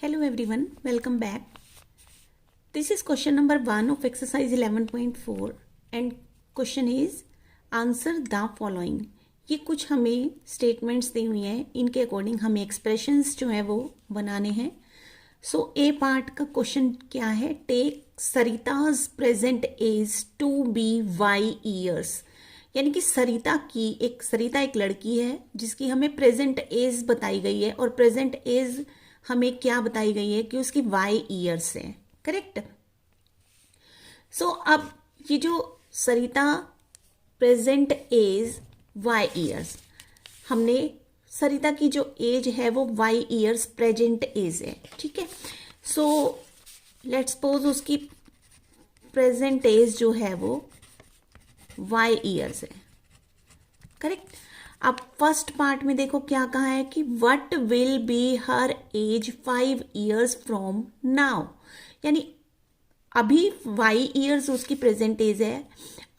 Hello everyone, welcome back. This is question number 1 of exercise 11.4 and question is answer the following. ये कुछ हमें statements दी हुई हैं, इनके अकॉर्डिंग हमें एक्सप्रेशंस जो है वो बनाने हैं. सो ए पार्ट का क्वेश्चन क्या है? Take Sarita's present age to be Y years. यानी कि सरिता एक लड़की है जिसकी हमें प्रेजेंट एज बताई गई है और प्रेजेंट एज हमें क्या बताई गई है कि उसकी वाई ईयर्स है. करेक्ट. सो अब ये जो सरिता प्रेजेंट एज वाई ईयर्स, हमने सरिता की जो एज है वो वाई ईयर्स प्रेजेंट एज है. ठीक है. सो लेट्स सपोज उसकी प्रेजेंट एज जो है वो वाई ईयर्स है. करेक्ट. अब फर्स्ट पार्ट में देखो क्या कहा है कि what will be her age 5 years from now. यानी अभी वाई ईयर्स उसकी प्रेजेंट एज है,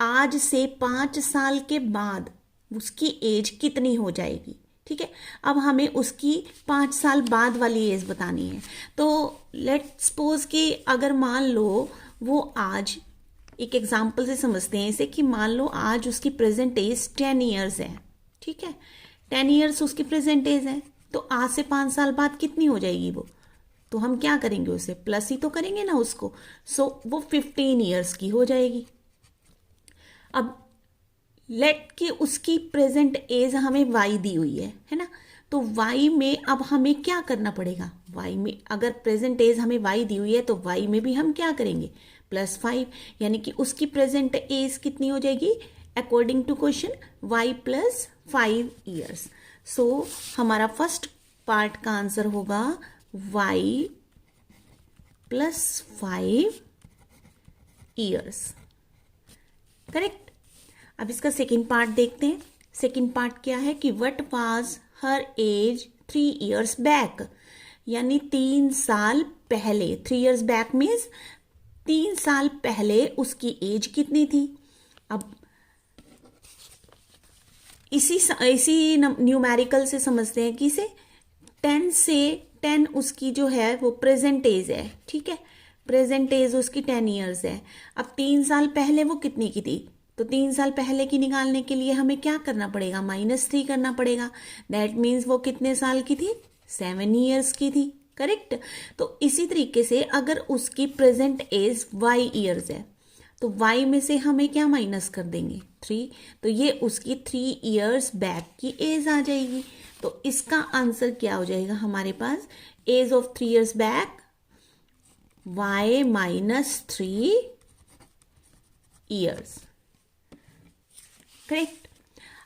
आज से 5 साल के बाद उसकी एज कितनी हो जाएगी. ठीक है. अब हमें उसकी 5 साल बाद वाली एज बतानी है. तो लेट सपोज कि अगर मान लो वो आज, एक एग्जाम्पल से समझते हैं इसे, कि मान लो आज उसकी प्रेजेंट एज 10 years है. ठीक है. 10 years उसकी प्रेजेंट एज है, तो आज से 5 साल बाद कितनी हो जाएगी वो? तो हम क्या करेंगे, उसे प्लस ही तो करेंगे ना उसको. सो वो 15 years की हो जाएगी. अब लेट कि उसकी प्रेजेंट एज हमें वाई दी हुई है ना. तो वाई में अब हमें क्या करना पड़ेगा? वाई में अगर प्रेजेंट एज हमें वाई दी हुई है तो वाई में भी हम क्या करेंगे? +5. यानी कि उसकी प्रेजेंट एज कितनी हो जाएगी according to question? y + 5 years. So हमारा फर्स्ट पार्ट का आंसर होगा y + 5 years. करेक्ट. अब इसका सेकेंड पार्ट देखते हैं. सेकेंड पार्ट क्या है कि what was her age 3 years back. यानी 3 साल पहले. 3 years बैक मीन्स 3 साल पहले उसकी एज कितनी थी. अब इसी न्यूमेरिकल से समझते हैं कि इसे 10 से 10 उसकी जो है वो प्रेजेंट एज है. ठीक है. प्रेजेंट एज उसकी 10 years है. अब 3 साल पहले वो कितनी की थी? तो 3 साल पहले की निकालने के लिए हमें क्या करना पड़ेगा? -3 करना पड़ेगा. दैट मीन्स वो कितने साल की थी? 7 years की थी. करेक्ट. तो इसी तरीके से अगर उसकी प्रेजेंट एज वाई ईयर्स है तो वाई में से हमें क्या माइनस कर देंगे? 3. तो ये उसकी 3 years बैक की एज आ जाएगी. तो इसका आंसर क्या हो जाएगा हमारे पास? Age of 3 years back y - 3 years. Correct.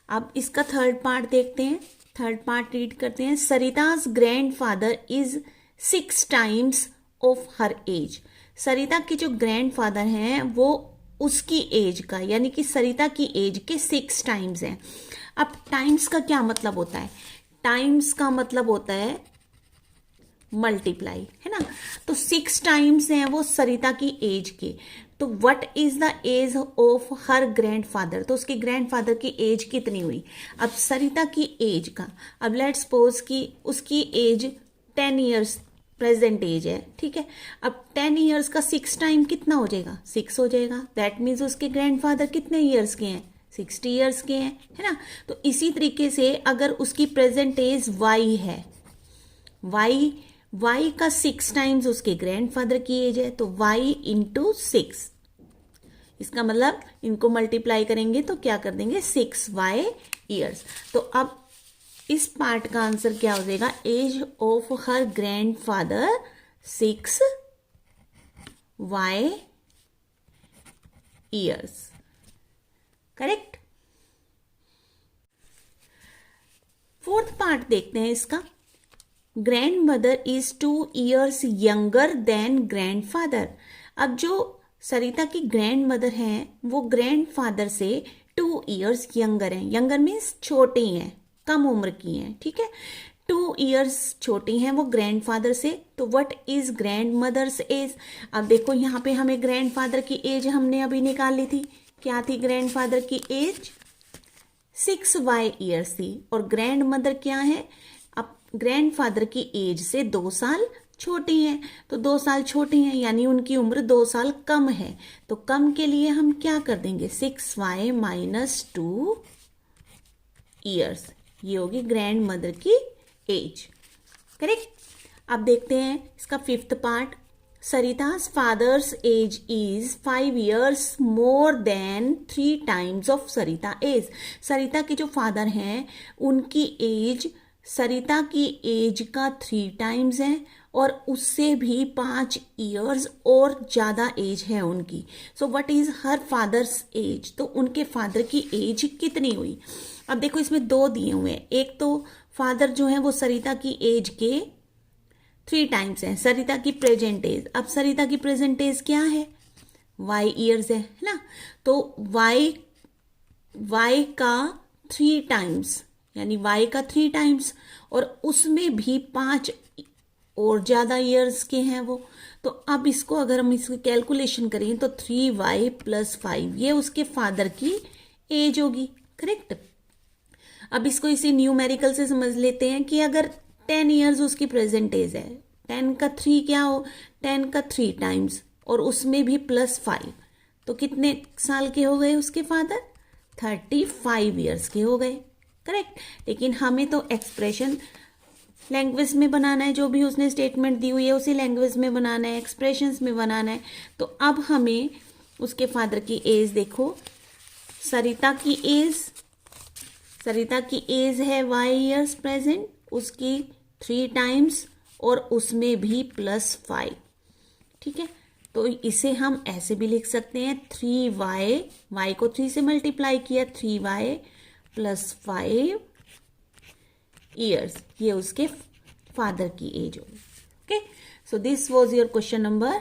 अब इसका थर्ड पार्ट देखते हैं. थर्ड पार्ट रीड करते हैं. Sarita's grandfather is 6 times of her age. Sarita के जो ग्रैंडफादर हैं वो उसकी एज का, यानी कि सरिता की एज के 6 times हैं. अब टाइम्स का क्या मतलब होता है? टाइम्स का मतलब होता है मल्टीप्लाई, है ना. तो 6 times हैं वो सरिता की एज के. तो what is the age of her grandfather. तो उसके ग्रैंडफादर की एज कितनी हुई? अब सरिता की एज का, अब लेट्स सपोज कि उसकी एज 10 years प्रेजेंट एज है. ठीक है. अब 10 years का 6 times कितना हो जाएगा? 6 हो जाएगा. दैट मीन्स उसके ग्रैंडफादर कितने ईयर्स के हैं? 60 years के हैं, है ना. तो इसी तरीके से अगर उसकी प्रेजेंट एज वाई है, वाई का 6 times उसके ग्रैंडफादर की एज है, तो वाई × 6. इसका मतलब इनको मल्टीप्लाई करेंगे तो क्या कर देंगे? 6y years. तो अब इस पार्ट का आंसर क्या हो जाएगा? Age of her grandfather 6y years. Correct. Fourth part देखते हैं इसका. Grandmother is 2 years younger than grandfather. अब जो सरिता की ग्रैंड मदर हैं वो ग्रैंडफादर से 2 years यंगर हैं. यंगर मीन्स छोटी हैं, कम उम्र की हैं. ठीक है. 2 years छोटी हैं वो ग्रैंडफादर से. तो what is grandmother's age. अब देखो यहाँ पे हमें ग्रैंडफादर की एज हमने अभी निकाल ली थी. क्या थी ग्रैंडफादर की एज? 6y years थी. और ग्रैंड मदर क्या है? अब ग्रैंडफादर की एज से 2 साल छोटी हैं, तो 2 साल छोटी हैं, यानी उनकी उम्र 2 साल कम है। तो कम के लिए हम क्या कर देंगे, 6y माइनस 2 ईयर्स, ये होगी ग्रैंड मदर की एज। करेक्ट। अब देखते हैं इसका 5th part. Sarita's father's age is 5 years more than 3 times of Sarita age. Sarita के जो फादर हैं उनकी एज सरिता की एज का 3 टाइम्स है और उससे भी 5 ईयर्स और ज़्यादा एज है उनकी। So what is her father's age, तो उनके फादर की एज कितनी हुई। अब देखो इसमें 2 दिए हुए हैं, एक तो फादर जो है वो सरिता की एज के 3 टाइम्स है, सरिता की प्रेजेंट एज। अब सरिता की प्रेजेंट एज क्या है, y ईयर्स है ना, तो y का 3 टाइम्स, यानी y का 3 टाइम्स और उसमें भी 5 और ज्यादा ईयर्स के हैं वो। तो अब इसको अगर हम इसकी कैलकुलेशन करें तो 3y प्लस 5 ये उसके फादर की एज होगी। करेक्ट। अब इसको इसे न्यूमेरिकल से समझ लेते हैं कि अगर 10 ईयर्स उसकी प्रेजेंट एज है, 10 का 3 क्या हो, 10 का 3 टाइम्स और उसमें भी प्लस 5, तो कितने साल के हो गए उसके फादर, 35 ईयर्स के हो गए। करेक्ट। लेकिन हमें तो एक्सप्रेशन लैंग्वेज में बनाना है, जो भी उसने स्टेटमेंट दी हुई है उसी लैंग्वेज में बनाना है, एक्सप्रेशंस में बनाना है। तो अब हमें उसके फादर की एज देखो, सरिता की एज है y ईयर्स प्रेजेंट, उसकी 3 टाइम्स और उसमें भी प्लस 5। ठीक है, तो इसे हम ऐसे भी लिख सकते हैं 3y को 3 से मल्टीप्लाई किया, 3y प्लस 5 ईयर्स, ये उसके फादर की एज होगी। Okay, so this was your question number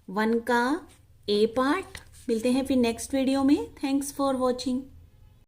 1 का ए पार्ट। मिलते हैं फिर नेक्स्ट वीडियो में। Thanks for watching.